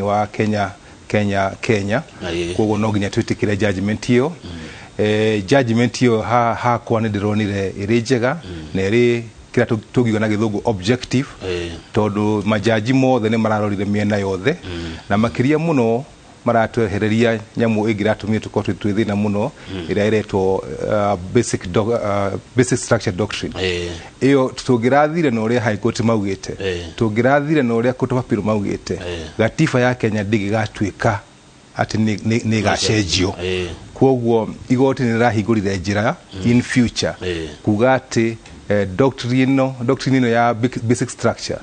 wa Kenya kogo no ginya twitikire judgment iyo judgment iyo ha kwa ne dironire irijega na iri kira tugigo na githugu objective todo majaji mothe ne mararorire miena yothe na makiria muno maratwehereria nyamu igiratumie tukotu twithina muno ira iretwo basic structure doctrine iyo tugirathire no ria high court maugite tugirathire no ria court of appeal maugite gatiba ya Kenya digigatuika ati ni gacenjio kwoguo igoti ni rahingurire njira in future kugati doctrine ya basic structure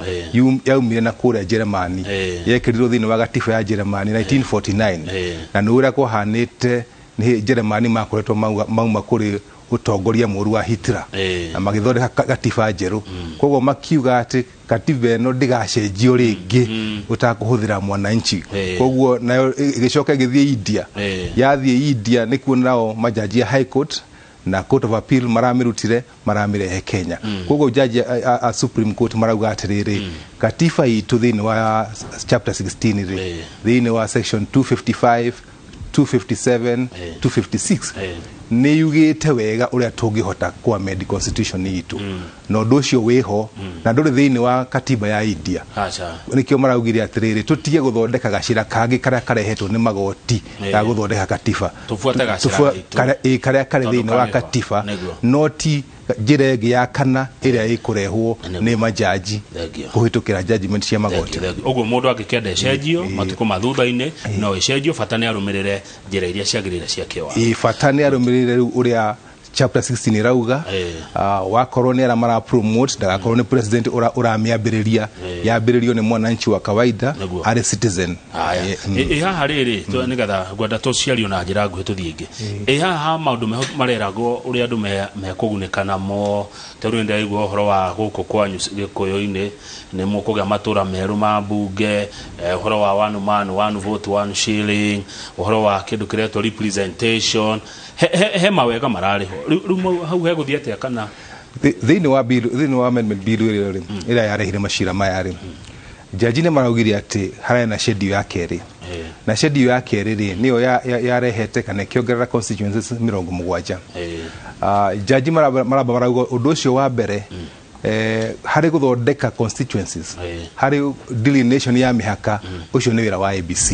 yaumire na kura Germany yekirirwo thini wa gatiba ya Germany 1949 na nura ko hanite ni Germany makoretwo mauma kuri utongoria muru wa Hitler na magithondeka gatiba njeru kwoguo makiuga ati gatiba no ndigacenjio ringi utakuhuthira mwananchi kwoguo nayo igicoka githie India yathie India ni kuonao majaji ya high court na court of appeal maramire Kenya kwoguo judge a Supreme Court marauga atiriri gatiba itu thini wa chapter 16 thini wa section 255 257 256 ni yugite wega uria tungihota kwa med constitution itu no ndocio wiho na nduri thini wa katiba ya India nikio maraugire atiriri tutige guthondeka gacira kangi karia karehetwo ni magoti ya guthondeka katiba tufuate gacira karia kare thini wa katiba noti jiregi ya kana iria ikurehwo ni majaji kuhitukira judgment cia magoti oguo mundu agikenda cenjio matuko mathutha-ini no cenjio fatane arumirire njira iria ciagirire cia kiwa fatane arumirire uria chapter 16 rauga wa koroni ara mara promote daga koroni president uramiambiriria yambiririo ni mwananchi wa kawaida ari citizen haha riri nigatha gwenda tociario na njira nguhi tuthiingi haha maundu mareragwo uria andu mekugunikana mo teru ndaigwo horo wa guku kwanyu gikuyu-ini ni mukuga matura meru ma bunge horo wa one man one vote one shilling horo wa kindu kiretwo representation he mawega marariho riu hau he guthiete kana thini wa amendment bill ira yarehire mashira mayari jaji ne maraugire ati haraya na schedule ya keri na schedule ya keri niyo yarehete kana kiongerera constituencies 70 jaji marauga undu ucio wa mbere hari guthondeka constituencies hari delineation ya mihaka ucio ni wira wa ABC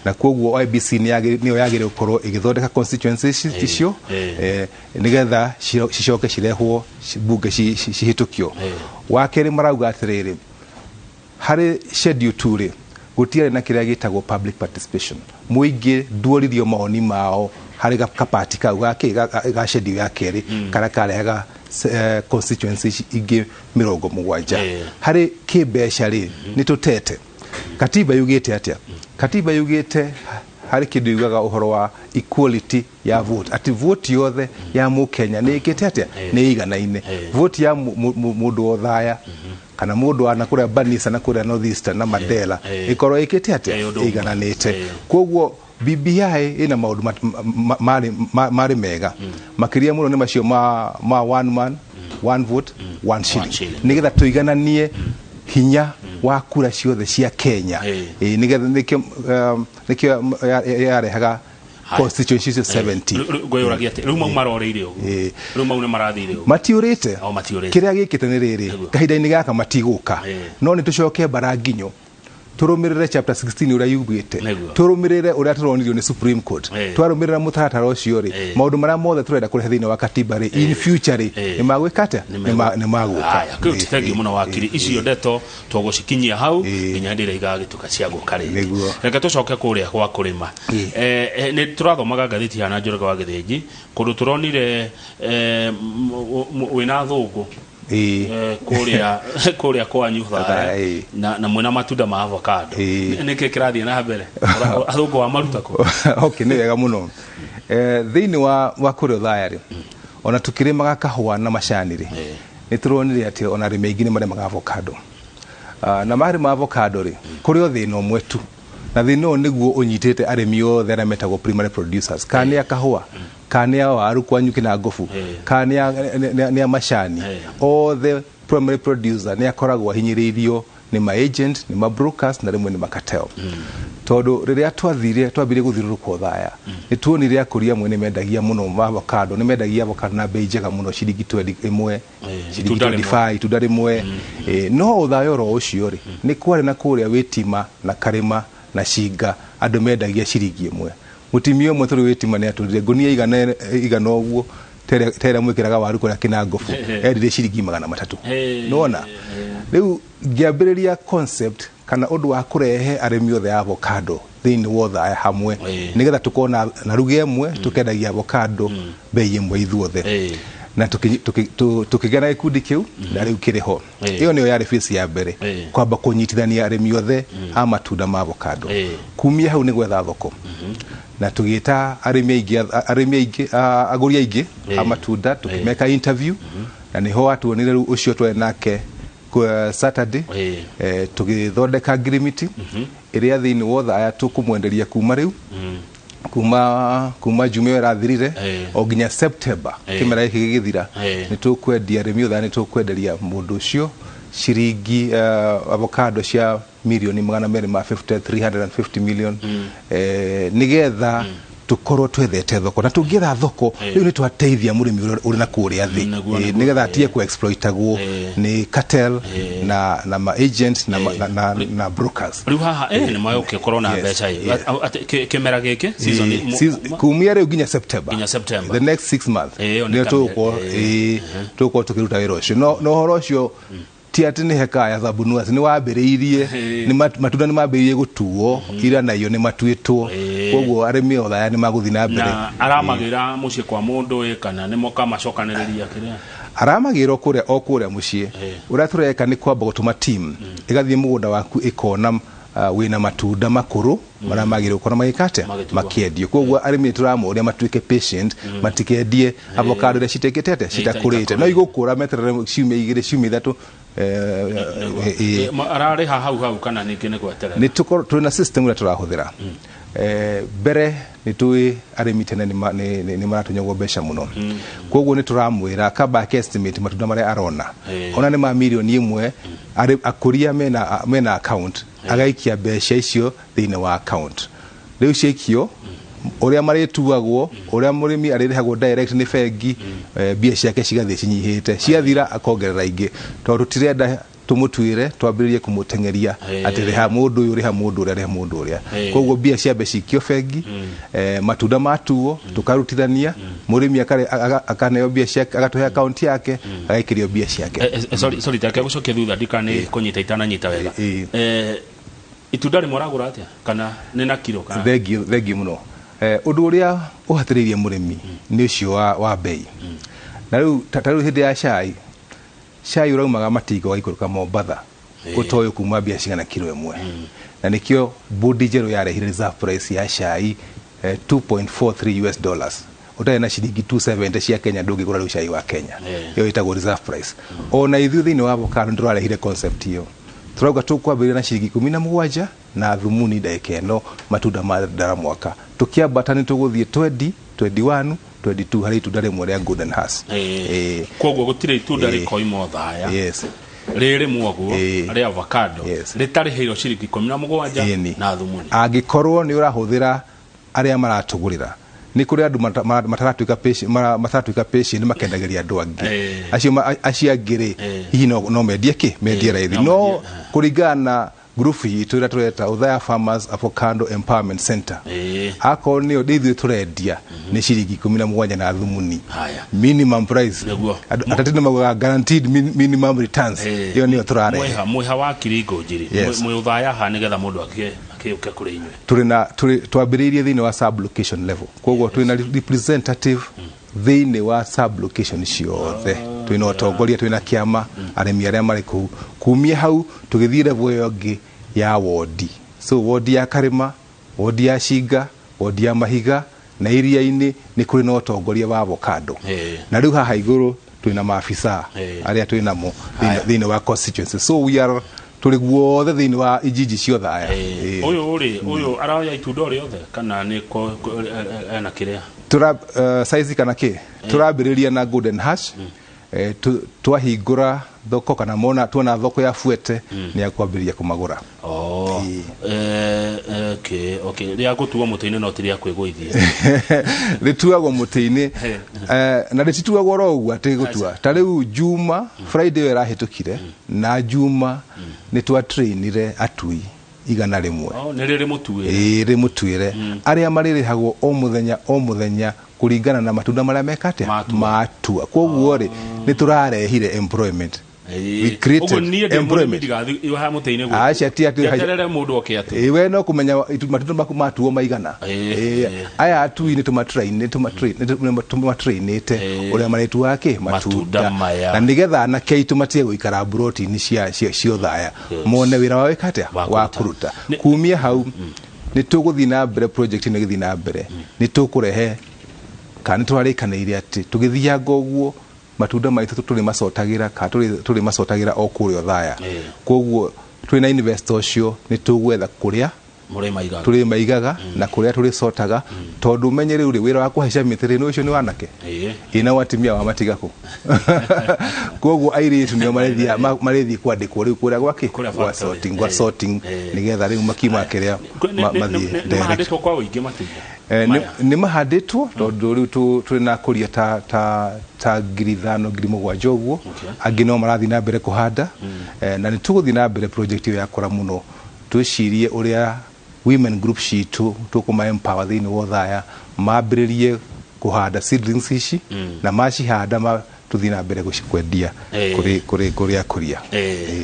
na kwoguo ABC niyo yagire ukorwo igithondeka constituencies icio nigetha cicoke cirehwo bunge cihitukio wakeri marauga atiriri hari schedule 2 gutiare na kiria gitagwo public participation muingi duoririo maoni mao hari kapati kau ga schedule ya keri kara karehaga constituencies igi 70 hari kibeca ri ni tutete katiba yugite atia katiba yugite hari kindu yugaga uhoro wa equality ya vote ati vote yothe ya mu Kenya ni ikite atia ni iganaine vote ya mundu othaya kana mundu anakuria Banisa na kuria North Eastern na Mandela ikoro ikite atia igananite kwoguo BBI ina maundu mari mega makiria muno ni macio ma one man one vote one shilling nigetha tuigananie hinya wa kura ciothe cia Kenya nigetha nikio yarehaga constituency 70 goyoragia ati riu marorire ugu riu maune marathire ugu matiurite kiria gikite ni riri kahinda-ini gaka matiguka no ni tucoke baranginyo turumirire chapter 16 uria yugite turumirire uria turonirio ni Supreme Court twarumirira mutaratara ucio ri maundu maria mothe turenda kurehe thini wa katiba ri in future ri ni magwikate ni maguka thank you muno wakiri icio ndeto twagucikinyia hau nginya ndire igagituka cia gukari reka tucoke kuria kwa kurima ni turathomaga ngathiti ya Njoroge wa Githinji kundu turonire wina thungu kuria kwanyu na mwena matunda ma avocado niki kirathie na mbere athungu wa maruta ko okay ni wega muno thini wa kuria thayari ona tukirimaga kahua na macani ri ni turonire ati ona rime ingine mare ma avocado na mari ma avocado ri kurio thino mwetu na thino niguo unyitite arimi othe ara metagwo primary producers kania kahua kania waru kwanyu kina ngofu kania ni macani all the primary producer ni akoragwo hinyiririo ni ma agent ni ma brokers na rimwe ni cartel todo riria twambire guthiruruka Othaya ni tuonire akuria mwene mendagia muno avocado ni mendagia avocado na bei njega muno ciringi 21 ciringi 25 itunda rimwe no Othaya ro ucio ri ni kwari na kuria Witima na Karima na Shinga andu mendagia ciringi 1 mutimio mwe turi Witima ni atundire ngunia igana uguo tera mwikiraga waru kuria Kinangofu endire ciringi 300 nona riu ngiambiriria concept kana undu wa kurehe arimi othe avocado thini wotha hamwe nigetha tukona na ruge emwe tukendagia avocado bei imwe ithuothe na tukigana ikundi kiu na riu kiriho iyo niyo yari phase ya mbere kwamba kunyitithania arimi othe a matunda ma avocado kumia hau ni gwetha thoko na tugita arimi aingi aguri aingi a matunda tukimeka interview na niho atuonire riu ucio twe nake kwa Saturday tugithondeka agreement iria thini wotha aya tukumwenderia kuma riu kuma Jumio rathirire o ginya September kimera iki gigithira ni tukwendia arimi othe ni tukwenderia mundu ucio ciringi avocado cia milioni 350 million nigetha tukorwo twethete thoko na tungietha thoko riu ni twateithia murimi uri na kuria thi nigetha atie ku exploitagwo ni cartel na ma agents na brokers riu haha ni mayo ke corona becha kemera geke season kumia riu ginya September the next 6 months ni tuko tukiruta wira ucio no horo ucio tiati ni heka ya thabunu ni wambiriirie ni matunda ni mambiriirie gutuo ira na iyo ni matuitwo koguo arimi Othaya ni maguthi na mbere na aramagira mucie kwa mundu kana ni moka macokaniriria kiria aramagiro kuria mucie uria tureka ni kwamba gutuma team igathie mugunda waku ikona wina matunda makuru maramagiro kona magikate makiedio koguo arimi turamuria matuike patient matikendie avocado ria citeketete citakurite no igukura meterere ciumia 2 ciumia 3 arare hau kana nikene gweterera ni tuna system ira turahuthira bere ni tui arimi tene ni maratunyagwo besha muno koguo ni turamwira kaba estimate matunda mare arona ona ni ma milioni 1 akuria mena account agaikia besha icio thini wa account riu ciekio uria marituagwo uria murimi arirehagwo direct ni bengi bia ciake cigathie cinyihite ciathira akongerera ingi tondu tirenda tumutuire twambiririe kumutengeria atireha mundu uyu reha mundu uria reha mundu uria koguo bia cia becikio bengi matunda matuo tukarutithania murimi akaneo bia ciake agatuhe account yake agaikirio bia ciake sorry take gucokia thutha ndikane kunyita itana nyita wega itunda ri moragura atia kana ni na kilo kana thegi muno undu uria uhatiririe murimi ni ucio wa bei na riu tataru hindi ya cai uraumaga matingo waikuruka Mombatha utoyo kuma bia cigana kilo 1 na nikio bodi jeru yarehire reserve price ya cai $2.43 utaya na ciringi 270 cia Kenya ndungigura riu cai wa Kenya yo itagwo reserve price ona ithu thini wa avocado ndurarehire concept hiyo turauga tukwambira na ciringi 17 na thumuni ndeke no matunda ma dara mwaka tukiambatani tuguthie 20 21 22 hari itunda rimwe ria golden has koguo gutire itunda rikoima Othaya riri mwoguo ri avocado ritari heiro ciringi 17 na thumuni angikorwo ni urahuthira aria maratugurira ni kuri andu mataratuika patient makendageria andu angi acio angiri hihi no mendie mendie raithi no kuringana group yitu ira tureta Othaya Farmers Avocado Empowerment Center ako ni odithwe turendia ni ciringi 17 na thumuni minimum price atatine maga guaranteed minimum returns iyo ni turare mwiha wa kiringo njiri mwi Othaya ha nigetha mundu akiuke kuri inywe twambiririe thini wa sub location level koguo twina representative thini wa sub location ciothe twina utongoria twina kiama aremi aria mari kumia hau tugithire bwoyongi ya wodi so wodi ya Karima wodi ya Shinga wodi ya Mahiga na iria-ini ni kuri na utongoria wa avocado na riu haha iguru twina maafisa aria twina mo thini wa constituency so we are tuli guothe thini wa ijiji cio Othaya uyu araya itunda riothe kana ni na kiria tura size kana ki turambiriria na golden hash twahingura thoko kana mona tuona thoko ya fuete ni akwambiria kumagura. Okay ria gutuwa muteini no tiria kwiguithia rituagwo muteini na ritituagwo ro ugu ati gutua ta riu Juma Friday era hitukire na Juma ni twa trainire atui igana rimwe ni riri mutuire rimutuire aria maririhagwo o muthenya kuringana na matunda maria mekate matua koguo ri ni turarehire employment. We created employment. Acha tia tu iwe no kumenya matunda maku matuo maigana aya atui ni tumatrainite uria maretu wake matunda na nigetha na keitu matie guikara broti ni cia thaya mone wira wawe kate wa kuruta kumia hau ni tuguthina mbere project ni githina mbere ni tukurehe kana twarikaniire ati tugithianga uguo matunda maitu tuli masotagira o kurio thaya koguo twina investor cio ni tugwetha kuria tuli maigaga na kuria tuli sotaga tondu menyere uri wira wa kuhaica mitiri no cio ni wanake ina watimia wa matigako koguo airitu nio marethi kwandikwo riu kuria gwake gwa sorting nigetha riu makima keria mathie mahanditwo kwa wingi matiga ni mahanditwo tondu riu tuli na kuria ta 5,000 uguo angi no marathi na mbere kuhanda na ni tuguthi na mbere project ya kora muno twicirie uria women group shitu tukuma empower thini wo thaya mambiririe kuhanda seedlings ici na macihanda tuthina mbere gucikwendia kuri akuria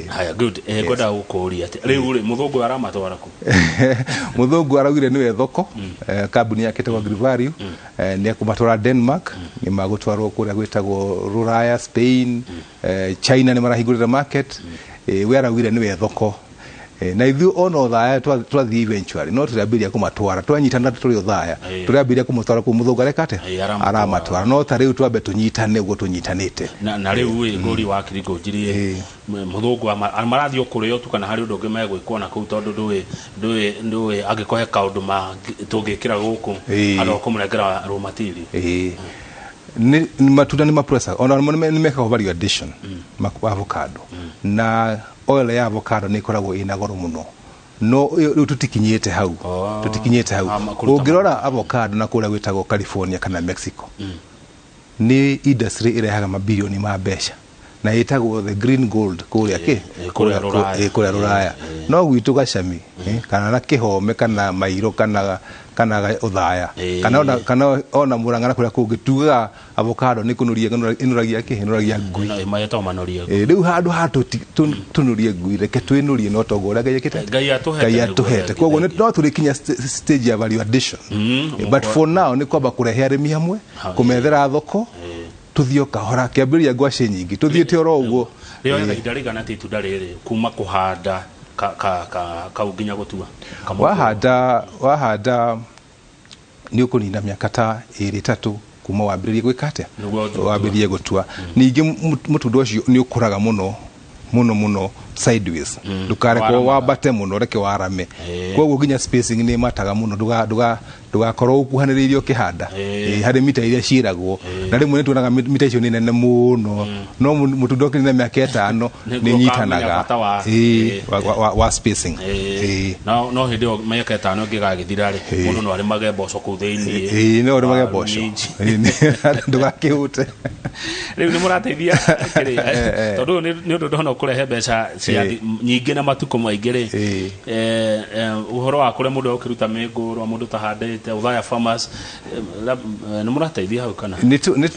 haya good goda ukuria riu muthungu aramatwara ku muthungu araugire niwe thoko kambuni yake tegwa Grivario ni akumatwara Denmark ni magutwarwo kuria gwitagwo Ruraya Spain China ni marahingurira market we araugire niwe thoko na ithu ono thaya twathi eventually no turabiria kumatwara twanyitana turi thaya turabiria kumutwara ku muthungare kate aramatwara no ta riu twabe tunyitane ugo tunyitanite na riu ngori wa kiriko njirie muthungu amarathi okurio tu kana hari undu ungi megwikwo na kuu tondu ndui agikohe kaundu ma tungikira guku ando kumurengera raw material ni matunda ni maprocess ona ni meka value addition avocado na oil ya avocado ni koragwo ina goro muno no tutikinyete hau ungirora avocado na kura gwitagwo California kana Mexico ni industry irehaga mabilioni ma mbeca na itagwo the green gold kuria kuria Ruraya no gwitu gacami kana na kihome kana mairo kana uthaya kana ona murangana kuria kungituga avocado ni kunuria inuragia ngui na mayeto manoria riu handu hatu tunurie ngui reke twinurie no togo uria ngai atuhete koguo no turikinya stage ya value addition but for now ni kwamba kurehe arimi hamwe kumethera thoko tuthio kahora kiambiria ngwaci nyingi tuthiete oro uguo rio ya idarigana ati tudarere kuma kuhanda ka uginya gutua wahanda ni ukunina miaka ta 2-3 kuma wambiririe gwikate wambiririe gutua ningi mutundo ucio ni ukuraga muno sideways dukare ko wabate muno reke warame koguo ginya spacing ni mataga muno dugakorwo ukuhaniririo kihanda hari mita iria ciragwo na rimwe ni tunaga mita icio ni nene muno no mutundo kini miaka 5 ni nyitanaga wa spacing no hidio miaka 5 ngigagithira ri muno no ari magemboco ku thiini no ari magemboco ndugakihute riu ni murateithia kiri tondu ni undu ndona kurehe mbeca cia nyingi na matuko maingi ri uhoro wa kure mundu ukiruta mingurwa mundu tahandite uthaya farmers ni murateithia hau kana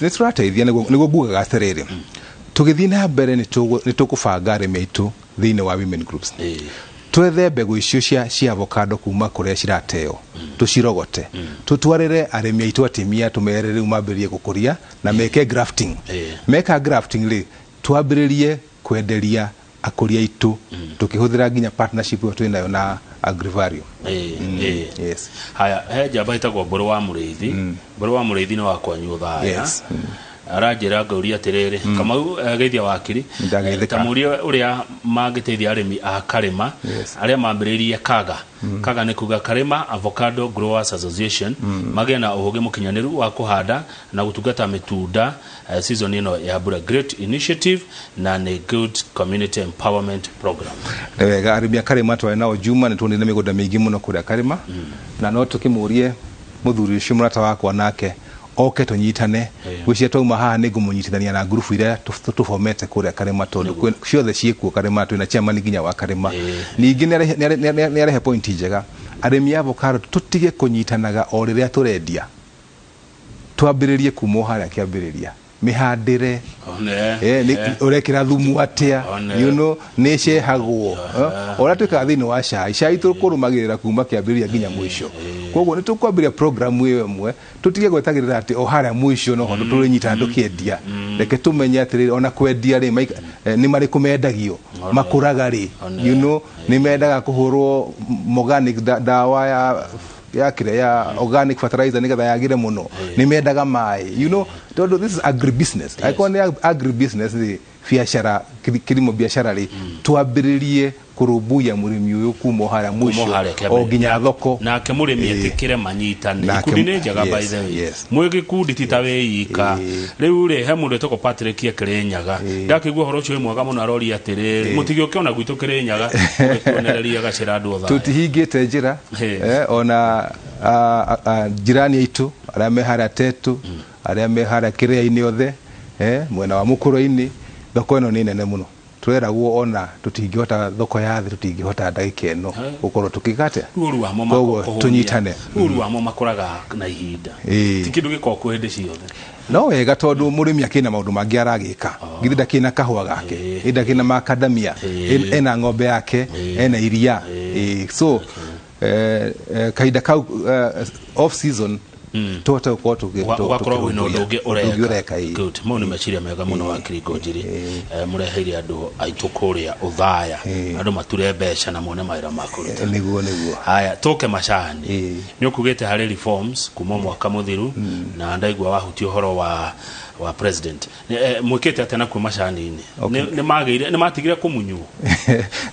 ni turateithia niguo ngugaga atiriri tugithii na mbere ni tukubanga arimi aitu thiini wa women groups twethe mbegu icio cia avocado kuma kuria cirateo tucirogote tutwarire arimi aitu atimia tumere riu mambirie gukuria na meke grafting meka grafting ri twambiririe kwenderia akuria itu tukihuthira ginya partnership yetu inayo na Grivario yes haya he jamba itagwo mburu wa mureithi no wakwanyu thaya arajira ngauria atiriri Kamau geithia wakiri tamuria uria magiteithia arimi a Karema aria mambiririe kaga ni kuga Karema Avocado Growers Association magena uhuge mukinyaniru wa kuhanda na gutungata mitunda season ino ya bura great initiative na ni good community empowerment program. Wega arimi a Karema twa nao juma ni tuonire migoda mingi muno kuria Karema na no tukimurie muthuri ucio murata wakwa nake oke tunyitane gwicia twauma haha ni ngumunyitithania na grupu ira tufomete kuria Karema tondu ciothe ciekuo Karema twina chairman ginya wa Karema ningi ni arehe point njega arimi avocado tutige kunyitanaga o riria turendia twambiririe kumo haria kiambiriria mihandire urekira thumu atia ni cehagwo ora twika thini wa cai tukurumagirira kuma kiambiriria ginya mwisho koguo ni tukwambiria program iyo imwe tutige gwetagirira ati o haria mwisho no hondo turinyita andu kiendia reke tumenye atiri ona kwendia ri ni mari kumendagio makuraga ri ni mendaga kuhurwo organic dawa ya organic fertilizer nigetha yagire muno ni mendaga mai this is agribusiness I call it agribusiness the biashara kilimo biashara ri twambiririe kurubuya murimi uyu kumo haria mwisho o ginya thoko na ke murimi etikire manyitane ikundi ne njaga by the way mwege kundi titaweika riu ri he mundu toko Patrick Kirenyaga ndakigwa horo cyo mwaga muno arori atire mutigio kiona gwitu Kirenyaga tuonereria gacira andu otha tutihingite njira ona jirani itu aria me haria tetu aria me haria Kiria-ini othe mwena wa Mukuru-ini thoko ino ni nene muno tweragwo ona tutingihota thoko ya thi tutingihota ndagika ino gukorwo tukigate uru wa mama tunyitane uru wa mama makuraga na ihinda tikindu gikoko hindi ciothe no wega tondu murimi akina maundu mangi aragika ngithida kina kahwa gake ida kina macadamia ena ng'ombe yake ena iria so kaida kau off season tota uko wakorwo wino ndoge ureka good mo ni machiria mega muno wa Kirigo njiri mureheire andu aitukuria uthaya andu mature besha na mone maira makuruta niguo haya toke mashani ni ukugete hari reforms kuma mwaka muthiru na ndaigwa wahuti uhoro wa president mwikete atena ku mashani ni magire ni matigire kumunyu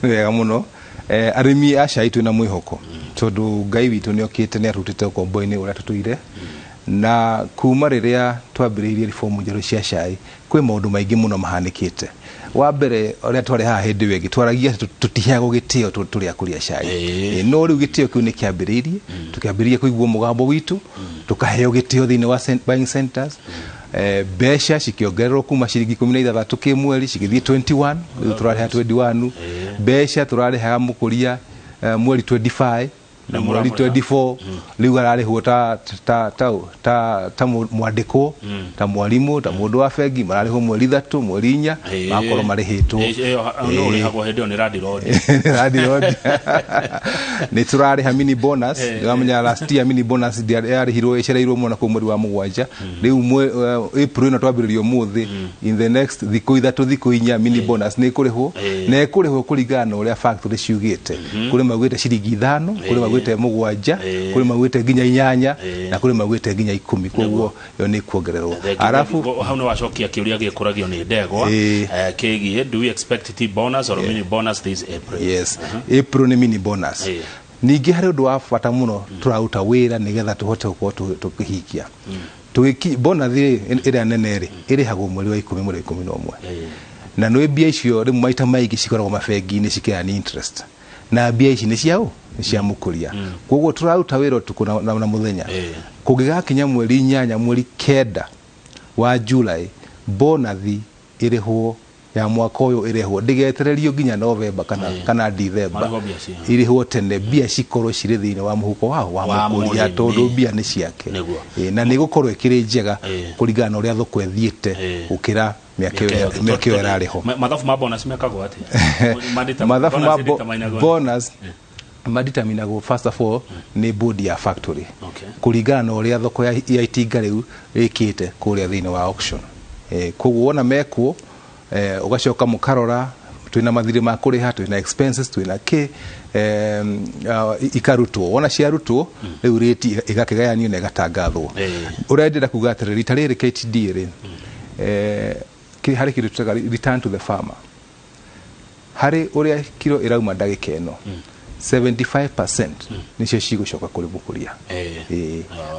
ni wega muno arimi aca itu na mwihoko tondu Ngai witu ni okite ni arutite ukombo-ini uria tutuire na kuma riria twambiriirie reform njeru cia cai kwi maundu maingi muno mahanikite wa mbere uria twari haha hindi wengi twaragia tutiheagwo gitio turi akuria cai no riu gitio kiu ni kiambiriirie tukiambiririe kuigwo mugambo witu tukaheo gitio thini wa buying centers besha cikiongererwo kuma ciringi 16 kimweri cigithie 21 turareha 21 besha turareha mukuria mweri 25 na mweri 24 riu ararihwo ta mwandiko ta mwalimu ta mundu wa bengi mararihwo mweri 3 mweri 4 makoro marihitwo no ri hagwo hedo ni radi road ni turariha mini bonus ngamenya last year mini bonus yarihirwo ecereirwo mwana ku mweri wa 7 riu April no twambiririo muthi in the next thiko ithatu thiko inya mini bonus ni kurihwo na kurihwo kuringana uria factory ciugite kuri magwite ciringi 5 kuri magwite 7 kuri magwite ginya 8 na kuri magwite ginya 10 koguo yo ni kuongererwo arafu hauno wacokia kiuria gikuragio ni ndegwa kigie do we expect t bonus or mini bonus this April yes April ni mini bonus ningi hari undu wa bata muno turauta wira nigetha tuhote gukorwo tukihikia tuiki bonus ira nene iri hagwo mweri wa 10 mweri 11 na no bia icio rimu maita maigi cikoragwo mabengi-ini cikia ni interest na bia ici ni ciao ni cia mukuria koguo turauta wira tukuna na muthenya kugigakinya mweri 8 mweri 9 wa July bonathi irihwo ya mwaka uyu irihwo ndigetererio ginya November kana December irihwo tene bia cikorwo ciri thini wa muhuko wa mukuria tondu bia ni ciake na ni gukorwo ikiri njega kuringana uria thoko ethiite ukira miaka yo irariho mathafu ma bonus mekagwo ati mathafu ma bonus maditaminago first of all ni board ya factory kuringana na uria thoko ya itinga riu ikite kuria thini wa auction koguo ona mekwo ugacoka mukarora twina mathiri ma kuriha twina expenses twina ikarutwo wona ciarutwo riu rate igakigayanio na igatangathwo urendera kuga atiri rita riri KTD ri hari kindu tutaga return to the farmer hari uria kilo irauma ndagika eno 75% nicio cigucoka kuri mukuria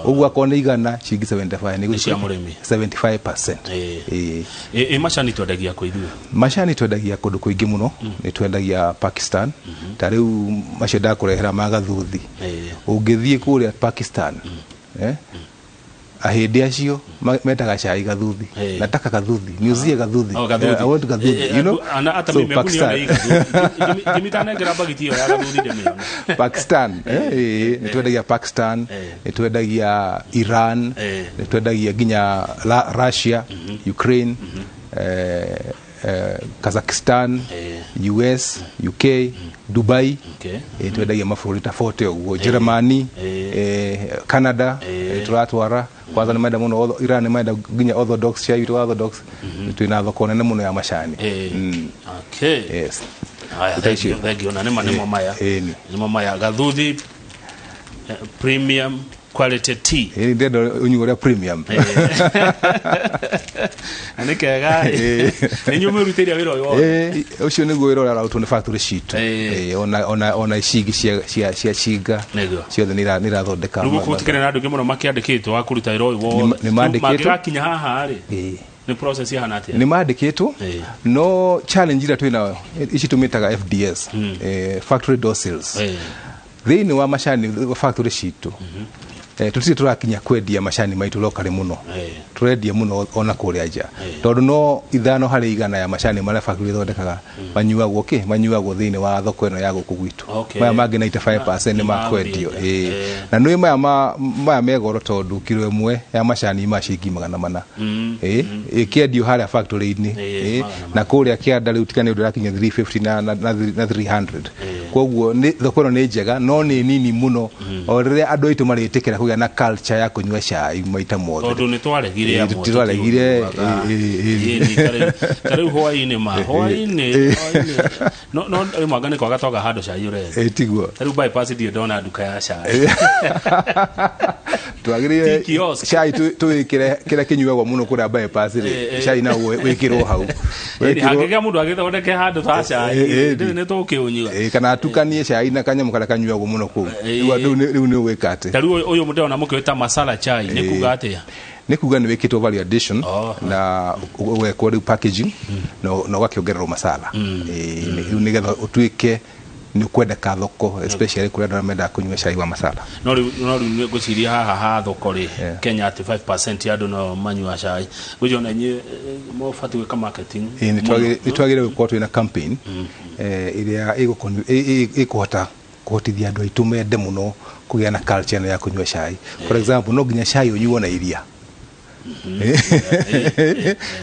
ugwa kone igana cigi 75 ni gucia murimi 75% macani twendagia ku ithuĩ macani twendagia kundu kuingi muno ni twendagia Pakistan tariu macio ndakurehera magathuthi ungithie kuria Pakistan ahindi acio metaga cai gathuthi nataka gathuthi niuzie gathuthi I want gathuthi you know ata mimi mekunia gimitana ngira bagiti ya gathuthi demiona Pakistan nitwendagia Pakistan nitwendagia Iran nitwendagia ginya Russia Ukraine Kazakhstan US UK Dubai nitwendagia mabũrũri tofauti uguo Germany Canada turatwara kwanza ni maenda muno Iran ni maenda ginya orthodox ya yuto orthodox twina thoko nene muno ya macani yes thegio na nemo maya nemo maya gathuthi premium quality tea ndendo unyugoria premium anikega enyume rutiria wiro yo ucio niguo wiro ra utone factory citu ona icigi cia ciga ciothe ni rathondeka rugo kutikene na andu ngimuno makiandikitwo akuruta wiro wo magikinya haha ri ni process ya hanati ni maandikitwo no challenge ira twina ici tumitaga FDS factory door sales thini wa macani factory citu tutisi turakinya kwendia macani maitu lokale muno turendia muno ona kuria nja tondu no ithano hari igana ya macani mara factory thondekaga manyuagwo manyuagwo thini wa thoko eno ya guku gwitu maya mangi 95% ni makwendio na nui maya megoro tondu kilo imwe ya macani macingi 400 ikiendio hari factory ini na kuria kianda riu tikane undu rakinya 350 na 300 koguo thoko eno ni njega no ni nini muno o riria andu aitu maritikira kugia na culture ya kunywa cai maita mothe tondu ni twaregire amwe twaregire kare hoaine ma hoaine no mwagane kwa gatoga hado cai ure tiguo kare bypass dio dona duka ya cai twagire cai tuwikire kira kinyuagwo muno kura bypass ri cai na wikirwo hau hangege mundu agithondeke hado ta cai ni tukiunywa kana atukanie cai na kanyamu kara kanyuagwo muno ku riu ni wikate tariu uyu mundo na mukiweta masala chai ni kuga atia ni kuga ni wikitwo value addition na wekwo riu packaging no wakiongererwo masala riu nigetha utuike ni kwenda ka thoko especially kuri andũ menda kunywa cai wa masala no riu guciria haha thoko ri Kenya 5% ya andũ no manyua cai gujo na nyi mo fatu weka marketing ni twagire gukwo twina campaign iria ikuhota kuhotithia andũ aitu mende muno kugia na culture ya kunywa cai for example no ginya cai unyuo na iria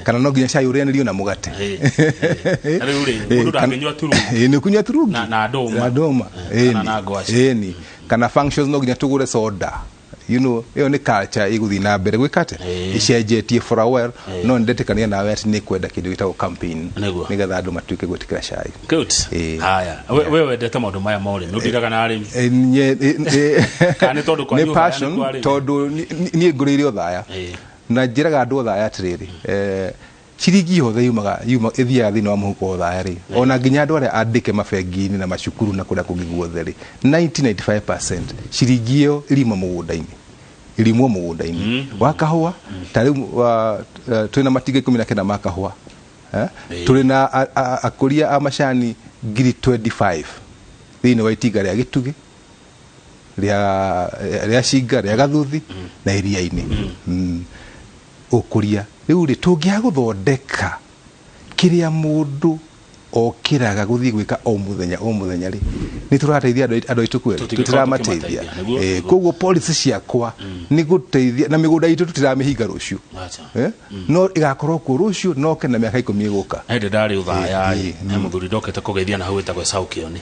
kana no ginya cai urenelio na mugate ari uri mundu ndamenywa turungi ni kunywa turungi na ndoma na ngwaci kana functions no ginya tugure soda you know iyo ni culture iguthi na mbere gwikate icenjetie for a while no ndetekania nawe ati ni kwenda kindu gitagwo campaign nigetha andu matuike gwetikira cai good haya wewe ndete maundu maya mole nudiraga na ari kana tondu kwa ni passion tondu ni ngurire othaya na njiraga andu othaya atiriri ciringi yothe yuma ithia thini wa muhuko othaya ri ona nginya andu aria andike mabengi-ini na macukuru na kuria kungi guothe ri 95% ciringi iyo irima mugunda-ini irimwo mugunda-ini wa kahua tariu twina matinga 19 ma kahua turi na akuria a macani 25 thini wa itinga ria gitugi ria cinga ria gathuthi na iria-ini ukuria riu ri tungia guthondeka kiria mundu okiraga guthii gwika o muthenya ri ni turateithia andu aitu kweli tutiramateithia koguo policy ciakwa ni guteithia na migunda itu tutiramihinga rucio no igakorwo ku rucio no kena miaka 10 iguka ende ndari uthaya na muthuri ndokete kugeithia na hawita gwe saukioni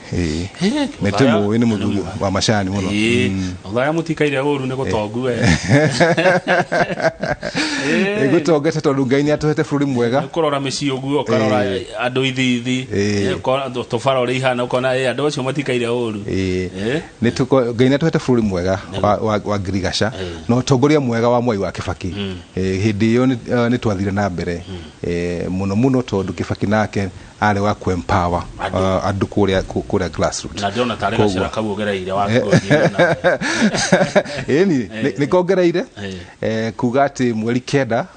metemo ni muthuri wa macani muno uthaya mutikaire uru ni gutongu we gutongete tondu Ngai ni atuhete bururi mwega kurora micii uguo karora andu ithithi Nairobi ko to faro ri hana ukona andu acio matikaire uru ni tuko Ngai natuhete bũrũri mwega wa ngirigaca no ũtongoria mwega wa Mwai wa Kibaki hindi iyo ni twathire na mbere muno tondu Kibaki nake ari wa ku empower andu kuria grassroots na ndona tare gacira kabu gereire wa kuonira ni kongereire kuga ati mweri kenda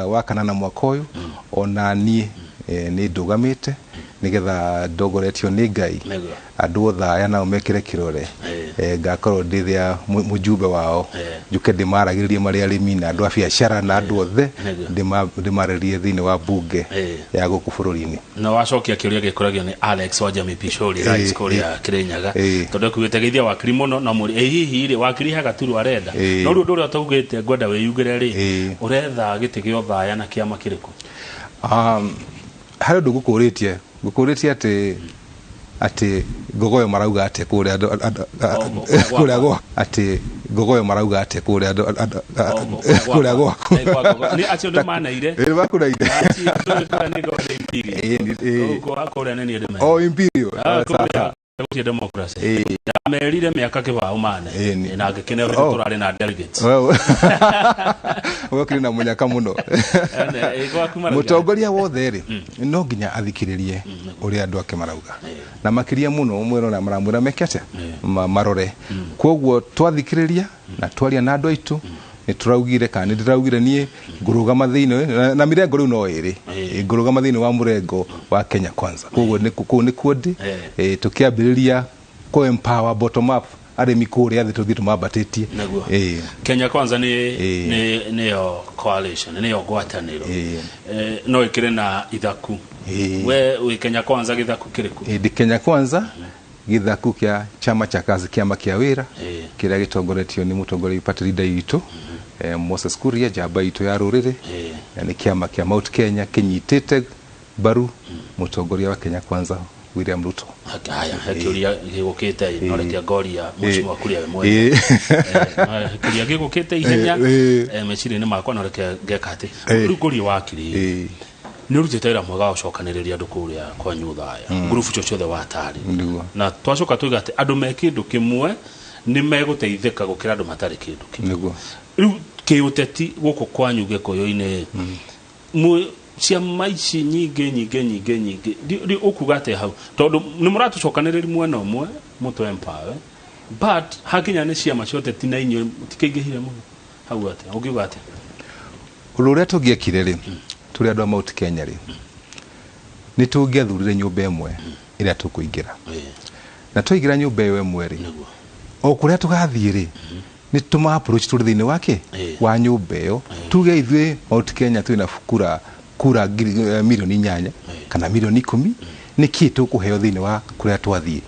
wa kanana mwaka uyu ona ni ndugamite nigetha ndogoretio ni Ngai andu othaya nao mekire kirore ngakorwo ndithia mujumbe wao njuke ndimaragiririe mari arimi na andu a biacara na andu othe ndimararie thiini wa bunge ya guku bururi-ini na wacokia kiuria gikoragio ni Alex Wajami Pishori Rice Korea Kirinyaga tondu kuite geithia wakiri muno na muri hihi ri wakiri haga turu arenda no ru ndu atugite ngwenda wiyugire ri uretha giti gio thaya na kiama kiriku hari ndu gukuritie ati gogoyo marauga ate kuria kuria gwa ati gogoyo marauga ate kuria kuria gwa ni acio ndu manaire ni bakuraide ni go imperial ko akuria nani ndeme imperial kuria democracy merire miaka kibao mane na ngikenera turari na delegates wakiri na munyaka muno mutongoria wothe ri no nginya athikiririe uri andu ake marauga na makiria muno umwero na maramwira mekete marore koguo twathikiriria na twaria na andu aitu ni turaugire kana ndiraugire nie ngurugama thiini na mirengo riu no iri ngurugama thiini wa murengo wa Kenya Kwanza koguo ni kundi tukiambiriria ko empower bottom up arimi kuria thi tuthi tumabatitie Kenya Kwanza ni yo coalition ni yo gwataniro no ikire na ithaku we Kenya Kwanza githaku kiriku ndi Kenya Kwanza githaku kia chama cha kazi kiama kia wira kiria gitongoretio ni mutongoria party leader itu Moses Kuria jamba itu ya rurire yani kiama kia Mount Kenya kinyitite baru mutongoria wa Kenya Kwanza William Ruto haya hakiuria gigukite norekia Goria mheshimiwa Kuria we mwe kuria gigukite ihenya meciri ni makwa norekia gekate Goria wakiri ni rutete ra mwega ucokaniriria andu kuria kwa nyuthaya group ciothe watari na twacoka tuiga ati andu mekindu kimwe ni meguteithika gukira andu matari kindu kimwe riu kiuteti guku kwa nyuge koyo-ini ciama ici nyingi ndi ukugate hau tondu ni muratucokaniriri mwena umwe muto empower but hakinya ni ciama ciothe tina inyo tikaingihire muno hau ate ugiuga ate ururia tugiekire ri turi andu a Mount Kenya ri ni tungiathurire nyumba imwe ira tukuingira na tuigira nyumba iyo imwe ri o kuria tugathie ri ni tuma approach turi thiini wake wa nyumba iyo tuge ithwe Mount Kenya twina kura milioni 8 kana milioni 10 ni kitu kuheo thiini wa kuria twathie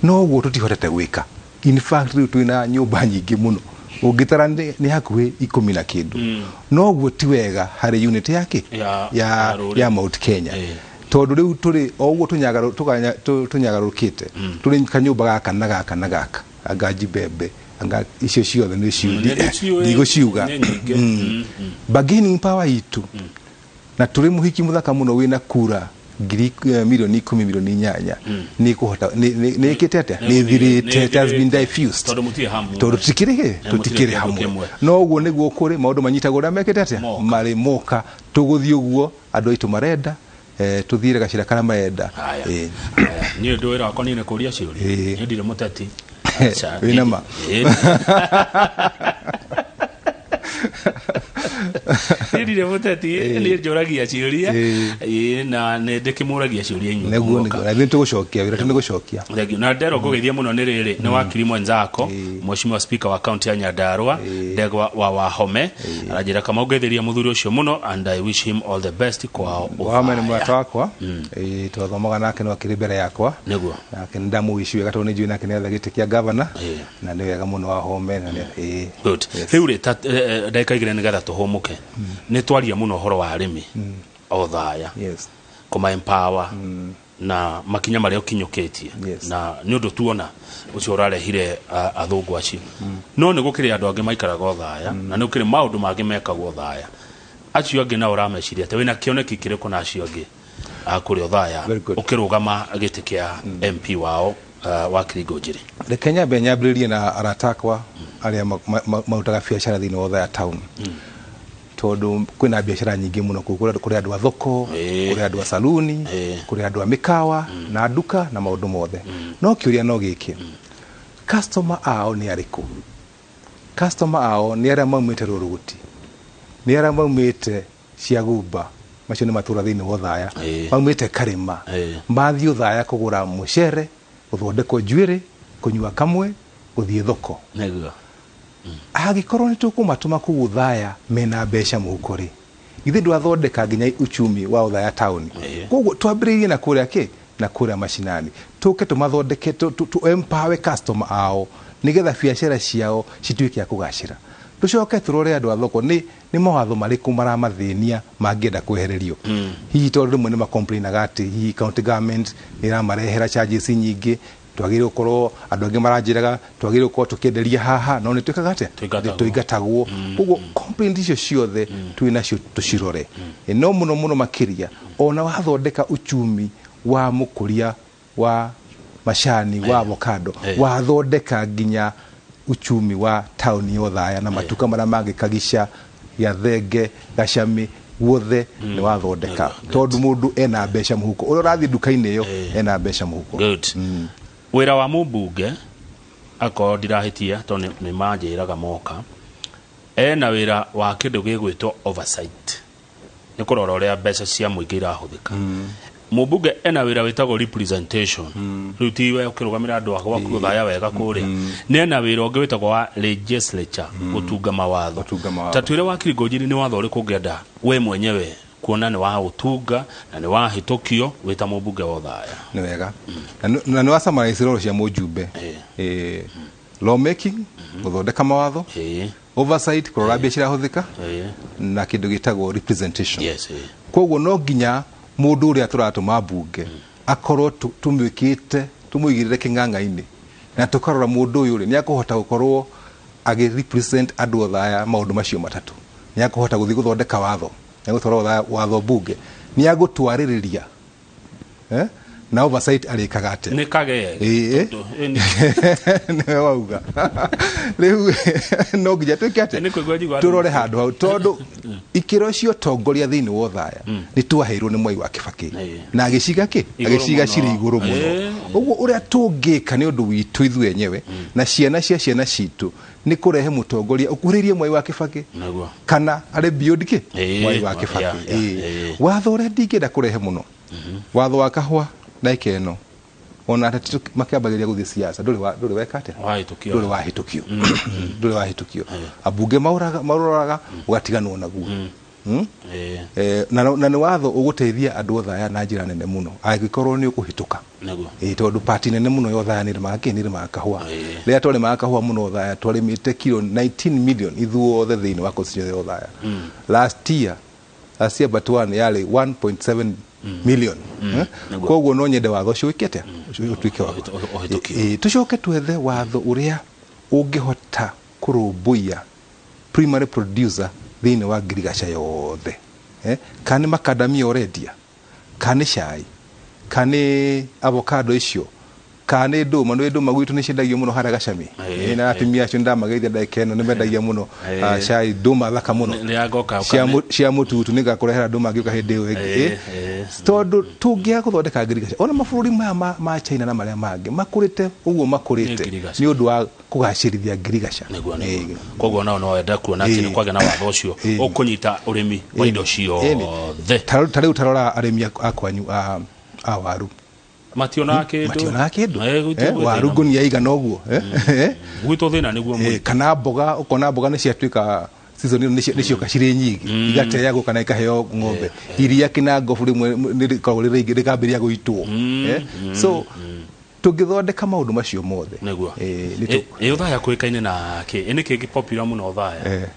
no uguo tutihotete gwika in fact twina nyumba nyingi muno ungitara ni hakuhi 10 na kindu no uguo ti wega hari unit yake ya Mount Kenya tondu riu turi oguo tunyagarukite turi kanyumba gaka na gaka agaji bebe anga icio ciothe ni ciundi ciuga bargaining power itu na turi muhiki muthaka muno wina kura milioni 10 milioni 8 ni kuhota ni kitete ni thirite it has been diffused tondu tutikire hamwe no uguo niguo kuri maundu manyitagwo mekitete mari moka tuguthie uguo andu aitu marenda tuthire gacira kana marenda ni ndu wira wakwa ni kuria ciuri ni ndire mutati wina ma ndire mutati ni njoragia ciuria na ne ndikimuragia ciuria inyu neguo ni tugucokia wira tugucokia na ndero kugeithia muno ni riri ni wakiri mwenzako mheshimiwa speaker wa county ya Nyandarua Ndegwa wa Wahome arajira kama ugetheria muthuri ucio muno and I wish him all the best kwa Wahome ni mwata wakwa twathomaga nake no akiri mbere yakwa neguo nake ndamu wishiwe gato ni njui nake ni giti kia governor na ni wega muno Wahome na ni good riu ndaika igire ni gatha tuhumuke ni twaria muno horo wa arimi o thaya kuma empower na makinya maria ukinyukitie na ni undu tuona ucio urarehire athungu acio no ni gukire andu angi maikaraga o thaya na ni ukire maundu mangi mekagwo thaya acio angi na urameciria ate wina kioneki kiriko na acio angi akuri othaya ukirugama giti kia MP wao wa Kiringo Njiri. The Kenya benyabiririe na aratakwa aria mautaga biacara thini wa Othaya town. Tondu kwina biacara nyingi muno kuri andu a thoko, kuri andu a saluni, kuri andu a mikawa na duka na maundu mothe. No kiuria no giki. Customer ao ni ariku. Customer ao ni aria maumite Ruruguti. Ni aria maumite Ciagumba. Macio ni matura thini wa Othaya. Maumite Karima. Mathi Othaya kugura mucere, guthondekwo njuire, kunyua kamwe, guthie thoko. Neguo. Agikorwo ni tukumatuma ku Othaya mena mbeca muhukuri. Ithe ndwathondeka nginya uchumi wa Othaya town. Koguo twambiririe na kuria ki na kuria mashinani. Tuke tumathondeke tu empower customer ao nigetha biacara ciao cituike ya kugacira. Tucoke turore andu a thoko ni mawatho mariku maramathinia mangienda kwehererio. Hihi tondu rimwe ni ma complain agati hihi county government iramarehera charges nyingi. Twagire ukorwo andu angi maranjiraga twagire ukorwo tukienderia haha no ni twikaga ate tuigatagwo. Koguo complaint icio ciothe twinacio tucirore. No muno makiria ona wathondeka uchumi wa mukuria wa mashani wa avocado wathondeka nginya uchumi wa town ya Othaya na matuka mara mangi Kagisha ya Thenge Gacami wothe ni wathondeka tondu mundu ena mbeca muhuko uri rathi duka-ini iyo ena mbeca muhuko. Good. Wira wa mubunge ako ndirahitia to ni manjiraga moka ena wira wa kindu gigwitwo oversight ni kurora uria mbeca cia muingi irahuthika. Mubunge ena wira witagwo representation rutiwe ukirugamira andu akwa ku Othaya wega kuri ni ena wira ungi witagwo wa legislature gutunga mawatho. Tatwire wa Kiringo Njiri ni watho uri kungenda we mwenyewe kuona ni wa utunga na ni wa hitukio wita mubunge wa Othaya. Ni wega na ni wa summarize role cia mujumbe law making guthondeka mawatho oversight kurora biacara huthika na kindu gitagwo representation. Koguo no nginya mundu uria turatuma bunge akorwo tumwikite tumuigirire king'ang'a-ini na tukarora mundu uyu ni akuhota gukorwo agi represent andu Othaya maundu macio matatu. Ni akuhota guthi guthondeka watho na gutwara watho bunge ni agutwaririria na oversight arikaga ate ni kage ni wauga riu no nginya twikate turore handu hau tondu ikiro cio tongoria thini wa Othaya ni twaheirwo ni Mwai wa Kibaki na agiciga ciri iguru muno. Uguo uria tungika ni undu witu ithu enyewe na ciana citu ni kurehe mutongoria ukuririe Mwai wa Kibaki kana ari beyond ki Mwai wa Kibaki. Watho uria ndingenda kurehe muno watho wa kahua like eno ona atatu makiambagiria guthie siasa nduri wekate nduri wahitukio abunge mauraga ugatiganwo naguo. Na ni watho uguteithia andu Othaya na njira nene muno agikorwo ni ukuhituka tondu party nene muno ya Othaya ni makahua ria tole makahua muno Othaya twarimite kilo 19 million ithuothe thiini wa constituency ya Othaya. Last year but one yale 1.7 million. Koguo no nyende watho cio wikete twike wa tucoke twethe watho uria ungihota kurumbuia primary producer thini wa ngirigaca yothe. Kani makadamia oredia kani cai kani avocado icio kani nduma no nduma gwitu ni cindagio muno hara Gacami na atimia cio ndamageithia ndaikeno ni mendagia muno cai nduma thaka muno cia mututu ni gakurehera nduma ngiuka hindi iyo ingi tondu tungia guthondeka ngirigaca ona mabũrũri maya ma China na maria mangi makurite uguo makurite ni undu wa kugacirithia ngirigaca. Koguo nao no wenda kuona ati ni kwage na watho ucio ukunyita urimi wa indo cio the tariu tarora arimi akwanyu a waru mationa kindu waru ngunia igana uguo gwitu thina niguo kana mboga ukona mboga ni ciatuika season ni cio kaciri nyingi igateagwo kana ikaheo ng'ombe iria kinangobu rimwe ni rikorwo ringi rikambiria guitwo. So tugithondeka maundu macio mothe niguo Othaya kuikaine na ki ni kingi popular muno Othaya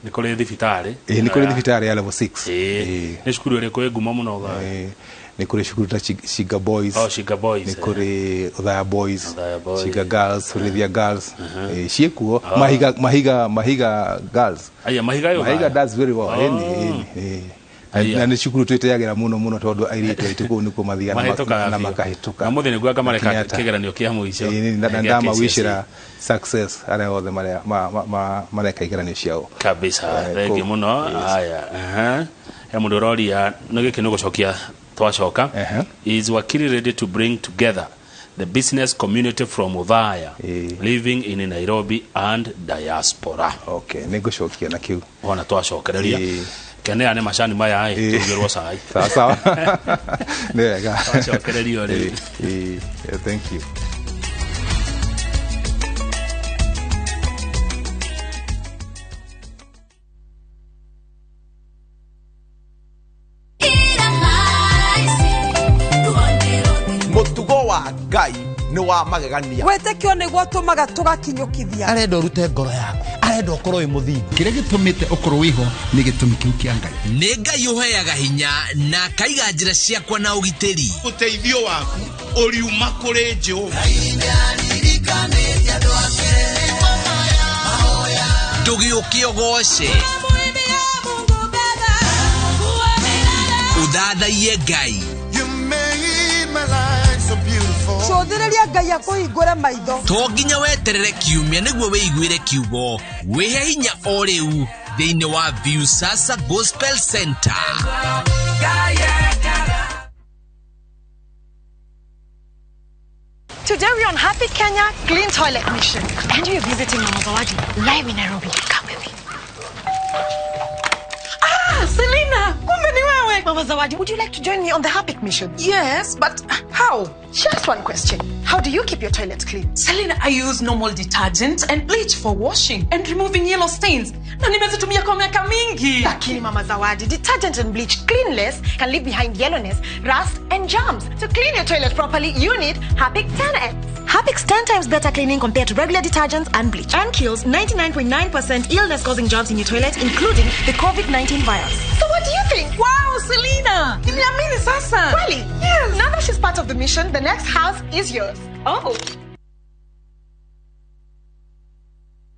ni kuri thibitari ni kuri thibitari ya level 6 ni shukuru ire ko eguma muno Othaya ni kuri shukuru ta Shiga Boys ni kuri Othaya Boys Shiga Girls Olivia Girls ciekuo mahiga girls mahiga does very well na ni cukuru twiteagira muno tondu airitu aitu ku ni kumathia na makahituka na muthini gwa kamareka kigeranio kia muico ndama wishira success ara othe mareka igeranio ciao kabisa thengi muno haya mundu roria no giki no gucokia twacoka is wakili ready to bring together the business community from Uthaya living in Nairobi and diaspora. Okay, negotiate na kiu. Ona twacokereria. Kene ane mashani maya ai tugirwo sai. Sawa. Nega. Twacokereria ri. Thank you. Ngai ni wa magegania wetekio niguo tumaga tugakinyukithia arenda urute ngoro yaku arenda ukorwo imuthi kire gitumite ukorwo wiho ni gitumi kiu kia Ngai ni Ngai uheaga hinya na kaiga njira ciakwa na ugiteri uteithio waku uriuma kuri Jehova ndugiukio goce uthathaiye Ngai Chodhereria Ngai akuhingure maitho to nginya weterere kiumia niguo weiguire kiugo wihe hinya o riu thiini wa View Sasa Gospel Center. Today we're on Happy Kenya Clean Toilet Mission and we're visiting Mama Zawadi live in Nairobi. Come with me. Selena, kumbe ni wewe. Mama Zawadi, would you like to join me on the Happy Mission? Yes, but how? Just one question. How do you keep your toilets clean? Selena, I use normal detergent and bleach for washing and removing yellow stains. Na nimezitumia kwa miaka mingi. Lakini Mama Zawadi, detergent and bleach cleanless can leave behind yellowness, rust and germs. To clean your toilet properly, you need Harpic 10X. Harpic's 10 times better cleaning compared to regular detergents and bleach and kills 99.9% illness-causing germs in your toilet, including the COVID-19 virus. So what do you think? Wow, Selena! Nimeamini sasa. Really? Yes. Now that she's part of the mission, the next house is yours. Oh.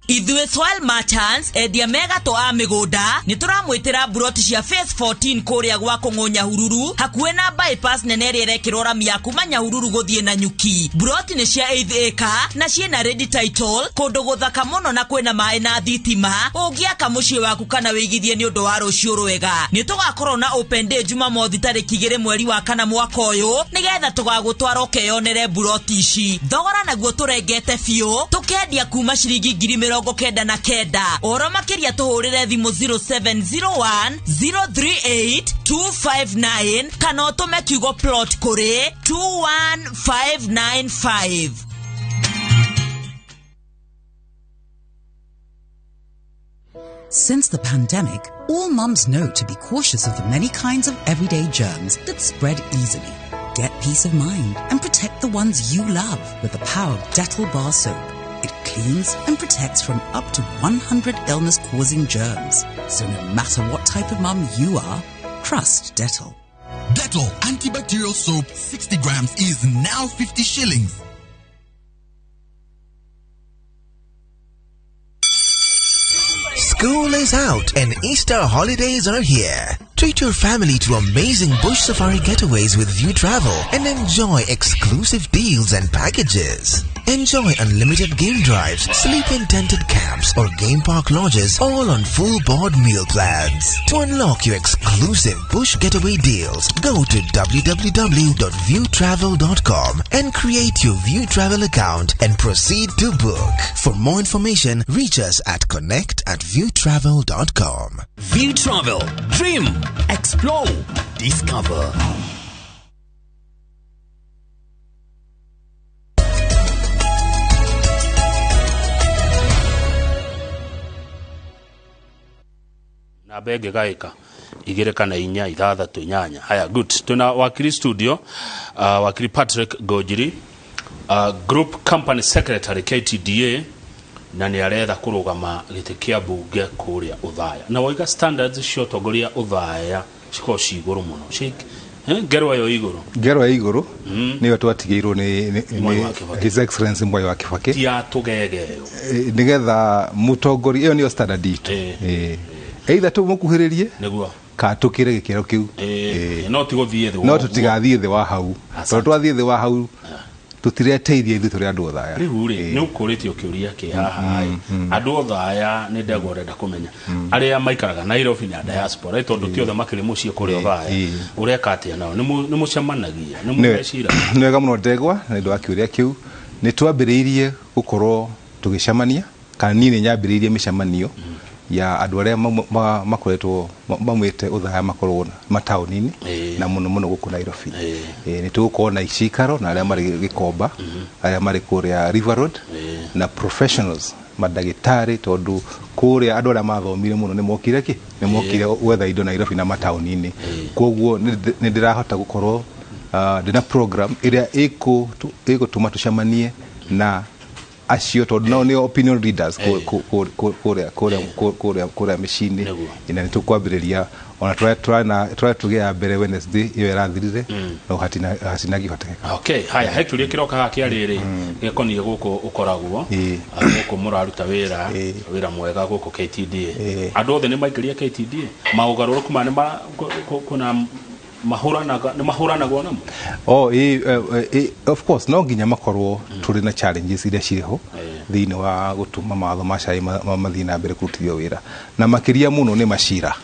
Ithuĩ Soil Merchants endia mega to a mĩgũnda nĩ tũramwĩtĩra buroti cia phase 14 kũrĩa gwa Kũng'ũ Nyahururu hakuhĩ na bypass nene ĩrĩa ĩrekĩrwo rami ya kuma Nyahururu gũthiĩ na Nyuki. Buroti nĩ cia 8 acre na ciĩna ready title kũndũ gũthaka mũno na kwĩna maĩ na thitima ũngĩaka mũciĩ waku kana wĩigithie nĩ ũndũ wa rũciũ rwega. Nĩ tũgakorwo na open day Jumamothi tarĩki 2 mweri wa kana mwaka ũyũ nĩgetha tũgagũtwara ũkeyonere buroti ici. Thogora naguo tũrengete biũ tũkendia kuma ciringi 99 oro makiria tuhurire thimu 0701 038 259 kana utume kiugo plot kuri 21595. Since the pandemic, all mums know to be cautious of the many kinds of everyday germs that spread easily. Get peace of mind and protect the ones you love with the power of Dettol Bar Soap. It cleans and protects from up to 100 illness-causing germs. So no matter what type of mum you are, trust Dettol. Dettol antibacterial soap 60 grams is now 50 shillings. School is out and Easter holidays are here. Treat your family to amazing bush safari getaways with View Travel and enjoy exclusive deals and packages. Enjoy unlimited game drives, sleep in tented camps or game park lodges, all on full board meal plans. To unlock your exclusive bush getaway deals, go to www.viewtravel.com and create your View Travel account and proceed to book. For more information, reach us at connect@viewtravel.com. View Travel. Dream. Explore. Discover. na bege gaika igire kana inya ithathatũ inyanya. Haya, good. Tuna wakili studio wakili Patrick Gojiri, group company secretary KTDA, na ni aretha kurugama gĩtĩ kĩa bunge kũrĩa Uthaya. Na waiga standards cio Utongoria Uthaya ciko cigũrũ mũno. Ngerwa yo igũrũ. Ngerwa igũrũ nĩyo twatigĩirwo nĩ His Excellency Mwai wa Kibaki. Ya tũgegeyo. Nĩgetha mũtongoria ĩyo nĩyo standard itũ. Either tũmũkuhĩrĩrie nĩguo ka tukire gikero kiu no tigothie thi no tutigathie thi wa hau to twathie thi wa hau tutireteithia ithu turi andu othaya riu ri ni ukurite ukiuria ki haha andu othaya ni ndego renda kumenya aria maikaraga Nairobi na diaspora tondu ti othe makiri mucie kuri othaya ureka atia nao ni mucemanagia ni mumecira ni wega muno ndegwa ni ndu akiuria kiu ni twambiriirie gukorwo tugicemania kana ni nyambiriirie micemanio ya andu aria makoretwo mamwite uthaya makorwo mataunini na muno guku Nairobi ni tugukorwo na icikaro na aria mari Gikomba aria mari kuria River Road na professionals madagitari tondu kuria andu aria mathomire muno ni mokire ni mokire wetha indo Nairobi na mataunini koguo ni ndirahota gukorwo ndina program iria igutuma tucemanie na acio tondu nao ni opinion leaders kuria micini ina nitukwambiriria ona try tugia mbere Wednesday iyo irathirire no hatina gihotekeka okay haya hekiuria kiroka gaki ariri gekonie guku ukoragwo guku muraruta wira mwega guku KTDA andu othe ni maikiria KTDA maugaruruku mane kuna mahuranago namo of course no nginya makorwo turi na challenges iria ciriho thiini wa gutuma matho macai mathina mbere kurutithio wira na makiria muno ni macira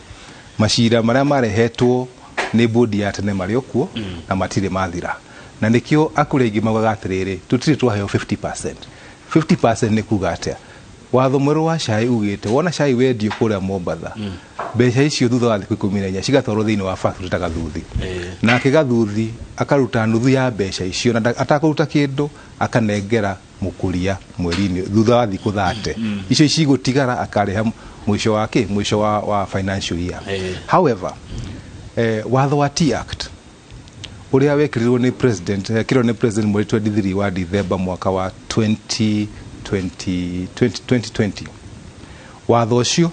maria marehetwo ni bodi ya tene mari okuo na matire mathira na nikio akurengi maugaga atiriri tutire twaheo 50% ni kuga atia watho mweru wa cai ugite wona cai wendio kuria Mombatha mbeca icio thutha wa thiku 14 cigatwarwo thiini wa factory ta Gathuthi na Gathuthi akaruta nuthu ya mbeca icio na atakuruta kindu akanengera mukuria mweri-ini thutha wa thiku 30 icio cigutigara akareha mwisho wa financial year however watho wa Tea Act uria wekirirwo ni president mweri 23 wa December mwaka wa 2020 watho ucio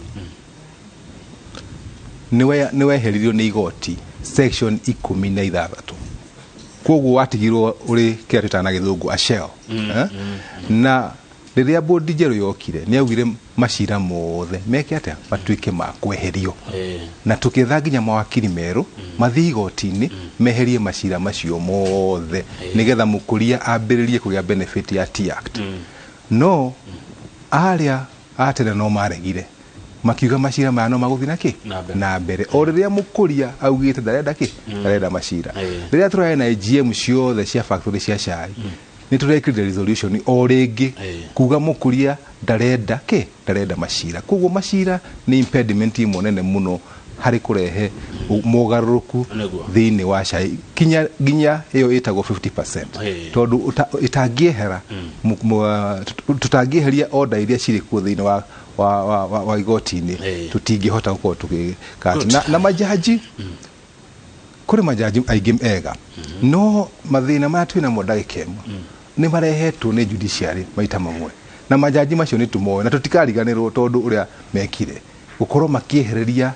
ni weheririo ni igoti section 16 koguo watigirwo uri kiatana githungu a shell na riria bodi jeru yokire ni augire macira mothe meke atia matuike ma kweherio na tukitha nginya mawakiri meru mathi igoti-ini meherie macira macio mothe nigetha mukuria ambiririe kugia benefit ya Tea Act no aria atene no maregire makiuga macira maya no maguthi na mbere o riria mukuria augite ndarenda macira riria turae na AGM ciothe cia factory cia cai ni turekire resolution o ringi kuga mukuria ndarenda macira koguo macira ni impediment imonene muno hari kurehe mugaruruku thiini wa cai ginya iyo itagwo 50% tondu itagiehera tutangieheria order iria ciri ku thiini wa igoti-ini tutingihota gukorwo tukikati na majaji kuri majaji aingĩ ega no mathina ma twina modagikemo ni marehetwo ni judiciary maita mamwe na majaji macio ni tumoe na tutikariganirwo tondu uria mekire gukorwo makiehereria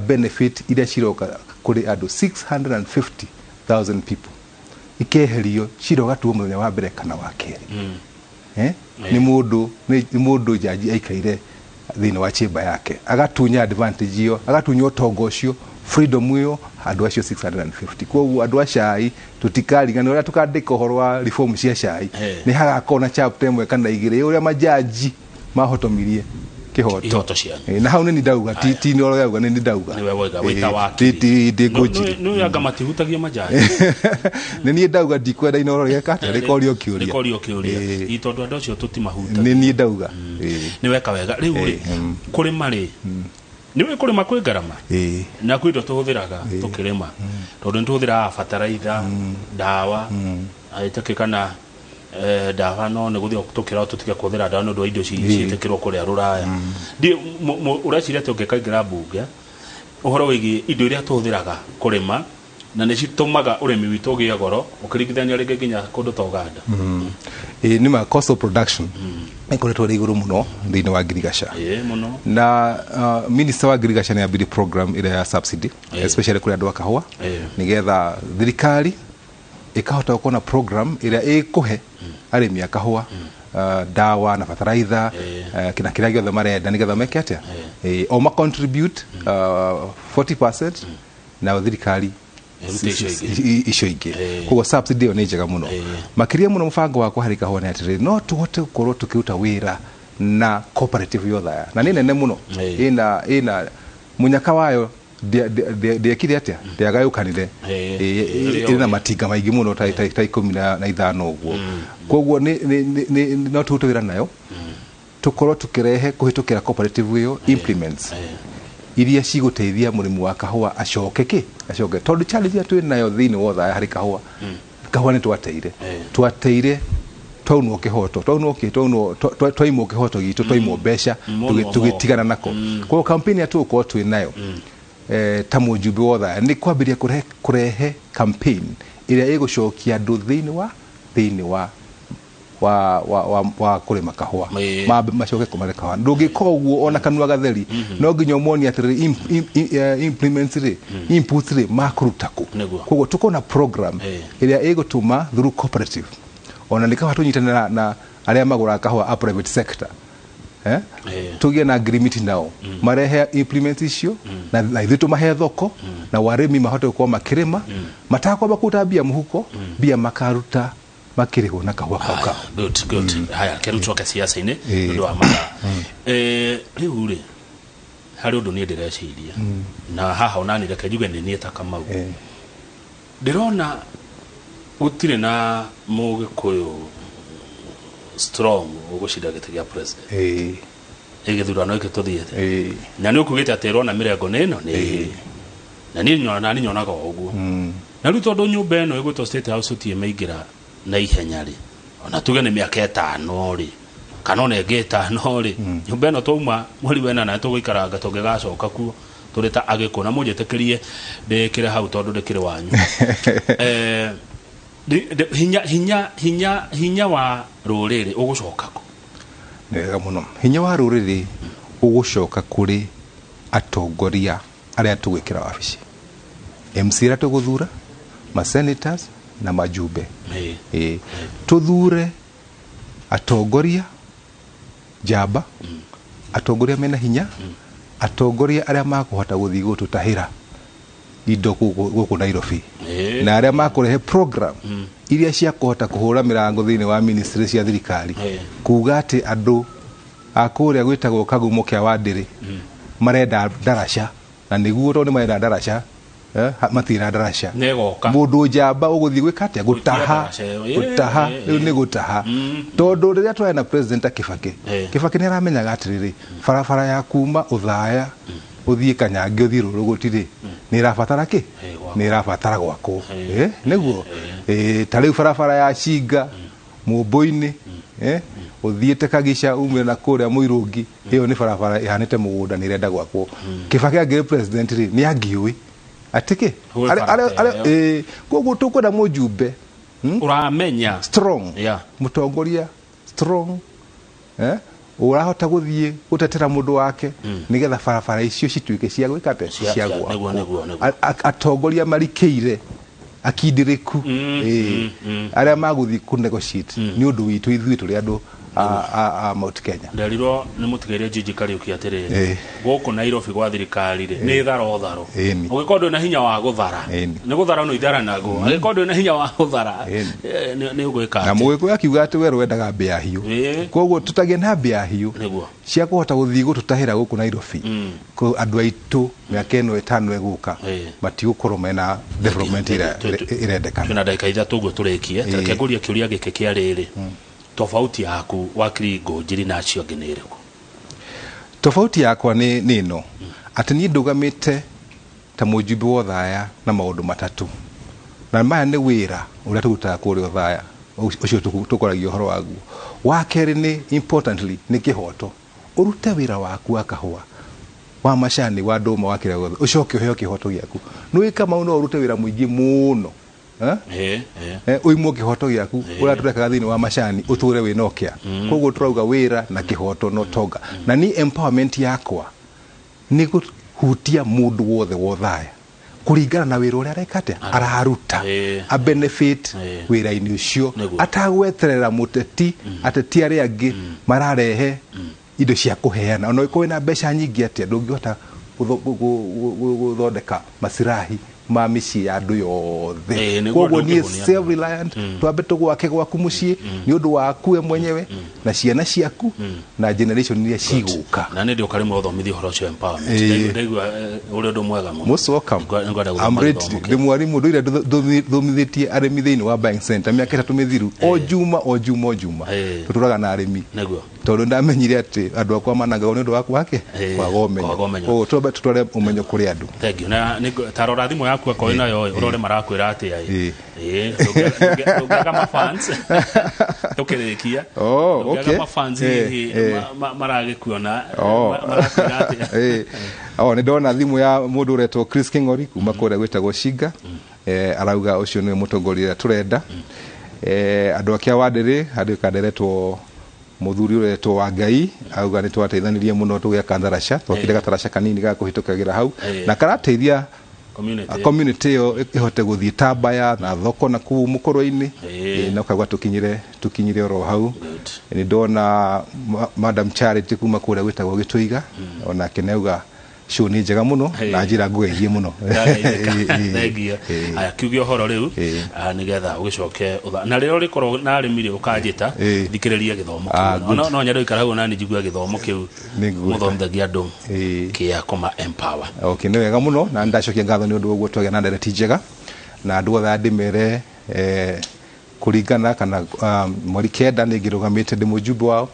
benefit iria ciroka kuri andu 650,000 people ikeherio ciroga tu muthenya wa mbere kana wa keri ni mundu jaji aikaire thiini wa chamber yake agatunya advantage iyo agatunya utongo ucio freedom iyo andu acio 650 koguo andu a cai tutikariganirwo uria tukandika uhoro wa reform cia cai ni hagakona chapter imwe kana igire uria majaji mahotomirie kihoto na hau ni ndauga titi ni oro yauga ni ndauga ni wewe wita waki titi ngojiri no yanga matihutagia majaji ni ndauga ndikwenda ino oro yeka rekorio kiuria itondu andu acio tutimahuta ni ndauga ni weka wega riu kuri mari niwe kuri makwe garama na kwindo tuhuthiraga tukirima tondu ntuhuthira fertilizer dawa aitakikana dawa no ne guthio tukira tutige kuthira dawa no do indo ciitikirwo kuria ruraya ndi uracira tungekagira bunge uhoro wigi indo iria tuhuthiraga kurima na ne citumaga urimi witu gia goro ukiringithania ringi nginya kundu ta Uganda ni ma cost of production ikoretwo ri iguru muno thiini wa agriculture muno na minister wa agriculture ni abidi program ile ya subsidy especially kuri andu akahua nigetha thirikari ikahota kuona program ila ikuhe arimi akahua dawa na fertilizer kina kila gyo marenda nigetha meke atia o ma contribute 40% na thirikari icio ingĩ koguo subsidy ĩyo nĩ njega mũno makĩria mũno mũbango wakwa harĩ kahũa nĩ atĩrĩrĩ no tũhote gũkorwo tũkĩruta wĩra na cooperative yothe na nĩ nene mũno ĩna munyaka wayo ndĩekire atĩa ndĩagayũkanire ĩna matinga maingĩ mũno ta 15 ũguo koguo no tũrute wĩra nayo tũkorwo tũkĩrehe kũhĩtũkĩra cooperative ĩyo implements iria cigũteithia mũrĩmi wa kahũa acoke tondũ challenge ya twĩ nayo thĩinĩ wothe harĩ kahũa nĩ twateire twaunwo kĩhoto twaimwo kĩhoto gitũ twaimwo mbeca tũgĩtigana nako koguo campaign ya tũgũkorwo twĩ nayo ta mũjumbe wothe nĩ kwambĩrĩria kũrehe campaign ĩrĩa ĩgũcokia andũ thĩinĩ wa kũrĩma kahũa macoke kũmarĩ kahũa ndũngĩka ũguo ona kanua gatheri no nginya ũmonia atĩrĩrĩ implements inputs makũruta kũ koguo tũkorwo na program ĩrĩa ĩgũtũma through cooperative ona nĩ kahũa tũnyitanĩra na arĩa magũraga kahũa a private sector tũgĩe na agreement nao marehe implements icio na ithuĩ tũmahe thoko na warĩmi mahote gũkorwo makĩrĩma matakwamba kũruta mbia mũhuko mbia makaruta makĩrĩhwo na kahũa kau good haya kĩrutwo ke siasa-inĩ nĩ wa mathaa rĩu rĩ harĩ ũndũ niĩ ndĩreciria na haha onani reke njuge nĩ niĩ ta Kamau ndĩrona gũtirĩ na mũgĩkũyũ strong ũgũcira gĩtĩ gĩa president gĩthurano gĩkĩ tũthiĩte na nĩ ũkugĩte atĩ rona mĩrengo ĩno nĩ na niĩ nyonaga ũguo na rĩu tondũ nyũmba ĩno ĩgwĩtwo State House ũtiĩmaingĩra na ihenya rĩ ona tuge nĩ mĩaka 5 rĩ kana ona ĩngĩ 5 rĩ nyũmba ĩno twauma mweri wena na tũgũikaranga tũngĩgacoka kuo tũrĩ ta agĩkũna mũnjĩtĩkĩrie ndĩkĩre hau tondũ ndĩkĩrĩ wanyu hinya wa rũrĩrĩ ũgũcoka kũ nĩwega mũno hinya wa rũrĩrĩ ũgũcoka kũrĩ atongoria arĩa tũgwĩkĩra wabici MC arĩa tũgũthura ma senators na majumbe tũthure atongoria njamba atongoria mena hinya atongoria arĩa makũhota gũthiĩ gũtũtahĩra indo gũkũ Nairobi na arĩa makũrehe program iria cia kũhota kũhũra mĩrango thĩinĩ wa ministry cia thirikari kuga atĩ andũ a kũrĩa gwĩtagwo kagumo kĩa Wandĩrĩ marenda ndaraca na nĩguo tondũ nĩ marenda ndaraca matirĩ ndaraca mũndũ njamba ũgũthiĩ gwĩka atĩa gũtaha rĩu nĩ gũtaha tondũ rĩrĩa twarĩ na president Kibaki nĩ aramenyaga atĩrĩrĩ barabara ya kuma Ũthaya ũthiĩ Kanyange ũthiĩ Rũrũ gũtirĩ nĩ ĩrabatara kĩ nĩ ĩrabatara gwakwo nĩguo ta rĩu barabara ya Cinga Mũmbũ-inĩ ũthiĩte Kagica umĩre na kũrĩa Mũirũngi ĩyo nĩ barabara ĩhanĩte mũgũnda nĩ ĩrenda gwakwo Kibaki angĩrĩ president rĩ nĩ angĩũĩ atĩkĩ koguo tũkwenda mũjumbe ũramenya strong mũtongoria strong ũrahota gũthiĩ gũtetera mũndũ wake nĩgetha barabara icio cituĩke cia gwĩkate cia gwakwo atongoria marikĩire akindĩrĩku arĩa magũthiĩ kũnegotiate nĩ ũndũ witũ ithuĩ tũrĩ andũ a Mount Kenya nderirwo nĩ mũtigaire Jiji Kariuki atĩrĩrĩ gũkũ Nairobi gwa thirikari rĩ nĩ tharo ũgĩkorwo ndũrĩ na hinya wa gũthara nĩ gũthara no itharanagwo ũgĩkorwo ndũrĩ na hinya wa gũthara nĩ ũgwĩka na mũgĩkũyũ akiuga atĩ we wendaga mbĩa hiũ koguo tũtagĩe na mbĩa hiũ cia kũhota gũthiĩ gũtũtahĩra gũkũ Nairobi andũ aitũ mĩaka ĩno 5 ĩgũka matigũkorwo mena development ĩrendekana twĩna ndagĩka 3 ũguo tũrĩkie reke ngũrie kĩũria gĩkĩ kĩa rĩrĩ tofauti yaku wakiri Ngũnjiri na acio angĩ nĩ ĩrĩkũ tofauti yakwa nĩ ĩno atĩ niĩ ndũgamĩte ta mũjumbe wa Ũthaya na maũndũ matatũ na maya nĩ wĩra ũrĩa tũrutaga kũrĩa Ũthaya ũcio tũkoragio ũhoro waguo wa kerĩ nĩ importantly nĩ kĩhoto ũrute wĩra waku wa kahũa wa macani wa ndũma wa kĩrĩa gothe ũcoke ũheo kĩhoto gĩaku nĩ Kamau no ũrute wĩra mũingĩ mũno uimwo kĩhoto gĩaku ũrĩa tũrekaga thĩinĩ wa macani ũtũre wĩnokĩa koguo tũrauga wĩra na kĩhoto no tonga na ni empowerment yakwa nĩ kũhutia mũndũ wothe wa Ũthaya kuringana na wira uria arekate araruta a benefit wira-ini ucio atagweterera muteti ateti aria angi mararehe indo cia kuheana ono iko na mbeca nyingi atia ndungihota guthondeka masirahi ma micii ya andu yothe koguo ni self reliant twambe tugwake gwaku mucii ni undu waku we mwenyewe na ciana ciaku na generation iria ciguka na ndio karimu uthomithia horo cio empowerment ndigwa uri undu mwega muno most welcome I'm ready ndi mwarimu ndu ira thomithitie arimi thiini wa buying center miaka 3 mithiru o juma tuturaga na arimi niguo tondu ndamenyire ati andu akwa mananga ni undu waku wake kwa gomenyo o twambe tutware umenyo kuri andu thank you na tarora thimu yaku akwa ina yo urore marakwira ati ndugega fans tukirikia ndugega fans maragikuona marakwira ati ni ndona thimu ya mundu uretwo Chris Kingori kuma kuria gwitagwo Shinga arauga ucio ni mutongoria turenda andu akia wadiri andu kanderetwo muthuri uretwo wa Ngai auga ni twateithanirie muno tugia kandarasha twakire gatarasha kanini ga kuhitukagira hau na karateithia community yo ihote guthii tabaya na thoko na ku mukoro-ini na kagwa tukinyire oro hau ni ndona Madam Charity kuma kuria gwitagwo Gituiga ona keneuga show ni njega muno na njira ngwegie muno thengia aya kiugio horo riu nigetha ugicoke na rero rikoro na arimi ukanjita thikiriria githomo no nyaro ikaragu na njigua githomo kiu muthomithagia andu kia koma empower okay ni wega muno na ndacokia ngatho ni undu uguo twagea na ndereti njega na andu othe andimere kuringana kana mweri kenda ni ngirugamite ndi mujumbe wao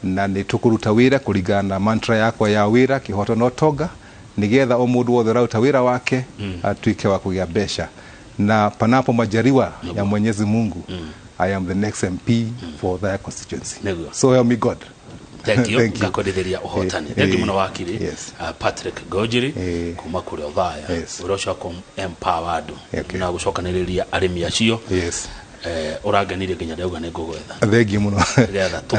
na ni tukuruta wira kuringana na mantra yakwa ya wira kihoto no tonga nigetha o mundu wothe rauta wira wake atuike wa kugia besha na panapo majariwa ya Mwenyezi Mungu I am the next MP for their constituency so help me God. Thank you ngakodithia uhotani thank you muno wakiri Patrick Gojiri kuma kuri Othaya urosha kom empowered na gucokaniriria arimi acio uraganire nginya ndauga ni ngugwetha thengi muno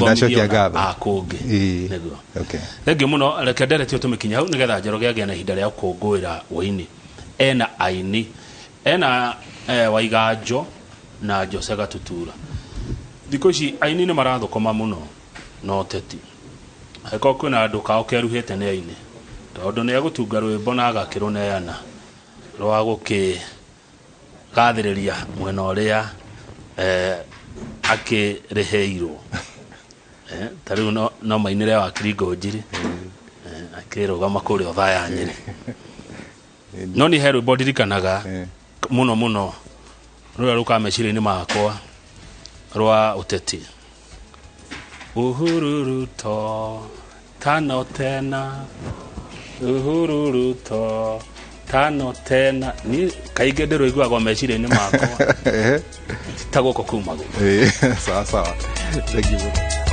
ndacokia ngatho akungi niguo thengi muno reke ndereti utumikinya hau nigetha njoroge agia na ihinda ria kungwira waini ena aini ena waiganjo na Josega Tutura thiko ici aini ni marathukoma muno no teti heko kwina andu kao keruhite ne aini tondu ni agutunga rwimbo na agakiruneana rwa guki gathiriria mwena uria akireheirwo tariu no mainire wa Kiringo Njiri akirugama kuri Othaya Nyeri no ni heru bodirikanaga muno rwa rukamecire-ini makwa rwa Uteti uhururuto tano tena uhururuto tano tena ni kaige ndero igwa mecire-ini makwa tagoko kumago sawa thank you.